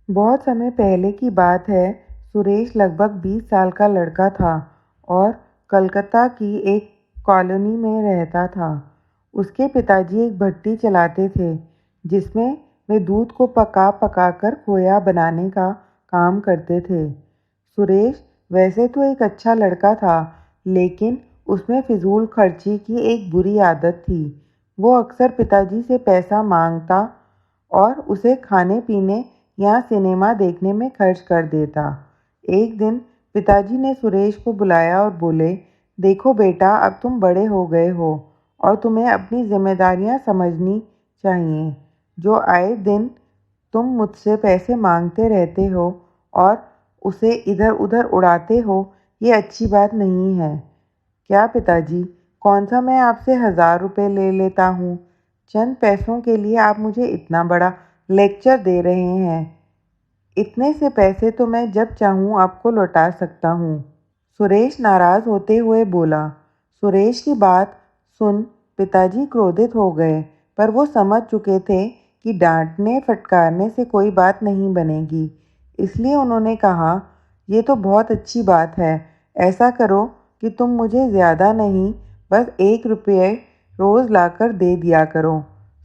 बहुत समय पहले की बात है। सुरेश लगभग 20 साल का लड़का था और कलकत्ता की एक कॉलोनी में रहता था। उसके पिताजी एक भट्टी चलाते थे जिसमें वे दूध को पका पका कर खोया बनाने का काम करते थे। सुरेश वैसे तो एक अच्छा लड़का था, लेकिन उसमें फिजूल खर्ची की एक बुरी आदत थी। वो अक्सर पिताजी से पैसा मांगता और उसे खाने पीने या सिनेमा देखने में खर्च कर देता। एक दिन पिताजी ने सुरेश को बुलाया और बोले, देखो बेटा, अब तुम बड़े हो गए हो और तुम्हें अपनी जिम्मेदारियां समझनी चाहिए। जो आए दिन तुम मुझसे पैसे मांगते रहते हो और उसे इधर उधर उड़ाते हो, ये अच्छी बात नहीं है। क्या पिताजी, कौन सा मैं आपसे 1000 रुपये ले लेता हूँ। चंद पैसों के लिए आप मुझे इतना बड़ा लेक्चर दे रहे हैं। इतने से पैसे तो मैं जब चाहूँ आपको लौटा सकता हूँ। सुरेश नाराज होते हुए बोला। सुरेश की बात सुन पिताजी क्रोधित हो गए, पर वो समझ चुके थे कि डांटने फटकारने से कोई बात नहीं बनेगी। इसलिए उन्होंने कहा, ये तो बहुत अच्छी बात है। ऐसा करो कि तुम मुझे ज़्यादा नहीं, बस 1 रुपये रोज़ लाकर दे दिया करो।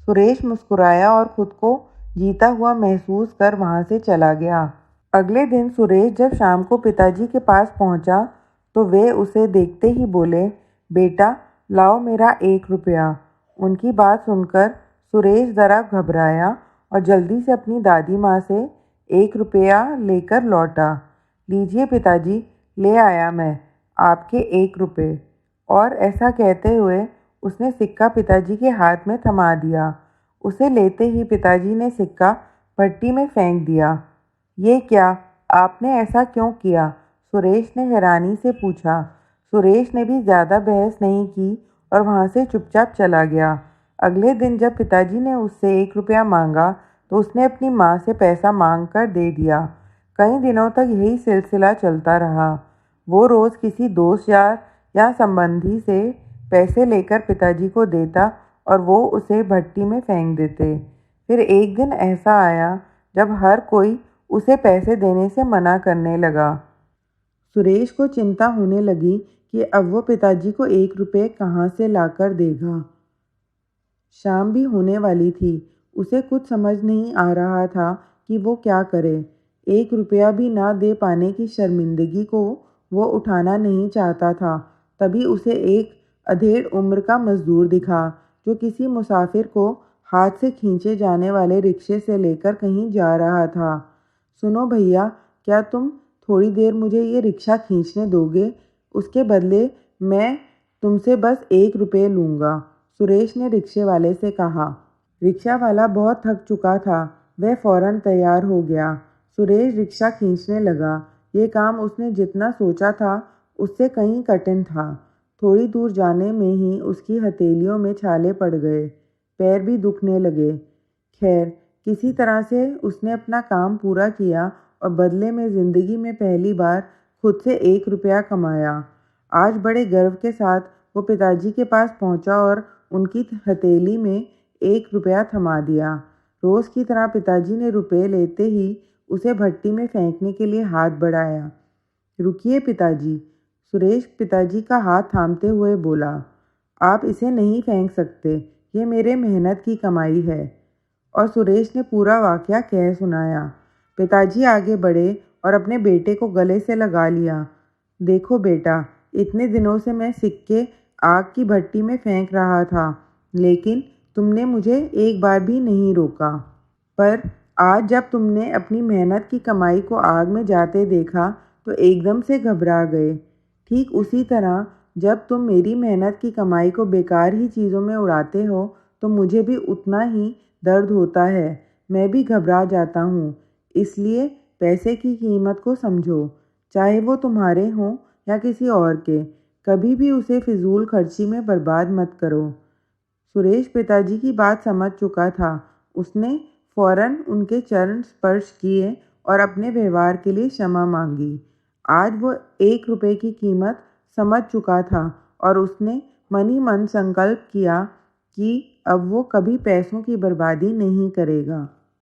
सुरेश मुस्कुराया और खुद को जीता हुआ महसूस कर वहाँ से चला गया। अगले दिन सुरेश जब शाम को पिताजी के पास पहुँचा तो वे उसे देखते ही बोले, बेटा लाओ मेरा 1 रुपया। उनकी बात सुनकर सुरेश ज़रा घबराया और जल्दी से अपनी दादी माँ से 1 रुपया लेकर लौटा। लीजिए पिताजी, ले आया मैं आपके 1 रुपये। और ऐसा कहते हुए उसने सिक्का पिताजी के हाथ में थमा दिया। उसे लेते ही पिताजी ने सिक्का भट्टी में फेंक दिया। ये क्या, आपने ऐसा क्यों किया? सुरेश ने हैरानी से पूछा। सुरेश ने भी ज़्यादा बहस नहीं की और वहाँ से चुपचाप चला गया। अगले दिन जब पिताजी ने उससे 1 रुपया मांगा तो उसने अपनी माँ से पैसा मांग कर दे दिया। कई दिनों तक यही सिलसिला चलता रहा। वो रोज़ किसी दोस्त या संबंधी से पैसे लेकर पिताजी को देता और वो उसे भट्टी में फेंक देते। फिर एक दिन ऐसा आया जब हर कोई उसे पैसे देने से मना करने लगा। सुरेश को चिंता होने लगी कि अब वो पिताजी को 1 रुपये कहाँ से लाकर देगा। शाम भी होने वाली थी। उसे कुछ समझ नहीं आ रहा था कि वो क्या करे। 1 रुपया भी ना दे पाने की शर्मिंदगी को वो उठाना नहीं चाहता था। तभी उसे एक अधेड़ उम्र का मजदूर दिखा जो किसी मुसाफिर को हाथ से खींचे जाने वाले रिक्शे से लेकर कहीं जा रहा था। सुनो भैया, क्या तुम थोड़ी देर मुझे ये रिक्शा खींचने दोगे? उसके बदले मैं तुमसे बस 1 रुपये लूँगा, सुरेश ने रिक्शे वाले से कहा। रिक्शा वाला बहुत थक चुका था। वह फौरन तैयार हो गया। सुरेश रिक्शा खींचने लगा। ये काम उसने जितना सोचा था उससे कहीं कठिन था। थोड़ी दूर जाने में ही उसकी हथेलियों में छाले पड़ गए, पैर भी दुखने लगे। खैर, किसी तरह से उसने अपना काम पूरा किया और बदले में ज़िंदगी में पहली बार खुद से 1 रुपया कमाया। आज बड़े गर्व के साथ वो पिताजी के पास पहुंचा और उनकी हथेली में 1 रुपया थमा दिया। रोज़ की तरह पिताजी ने रुपये लेते ही उसे भट्टी में फेंकने के लिए हाथ बढ़ाया। रुकिए पिताजी, सुरेश पिताजी का हाथ थामते हुए बोला। आप इसे नहीं फेंक सकते, ये मेरे मेहनत की कमाई है। और सुरेश ने पूरा वाकया कह सुनाया। पिताजी आगे बढ़े और अपने बेटे को गले से लगा लिया। देखो बेटा, इतने दिनों से मैं सिक्के आग की भट्टी में फेंक रहा था, लेकिन तुमने मुझे एक बार भी नहीं रोका। पर आज जब तुमने अपनी मेहनत की कमाई को आग में जाते देखा तो एकदम से घबरा गए। ठीक उसी तरह जब तुम मेरी मेहनत की कमाई को बेकार ही चीज़ों में उड़ाते हो तो मुझे भी उतना ही दर्द होता है। मैं भी घबरा जाता हूँ। इसलिए पैसे की कीमत को समझो, चाहे वो तुम्हारे हों या किसी और के। कभी भी उसे फिजूल खर्ची में बर्बाद मत करो। सुरेश पिताजी की बात समझ चुका था। उसने फौरन उनके चरण स्पर्श किए और अपने व्यवहार के लिए क्षमा मांगी। आज वो 1 रुपये की कीमत समझ चुका था और उसने मन ही मन संकल्प किया कि अब वो कभी पैसों की बर्बादी नहीं करेगा।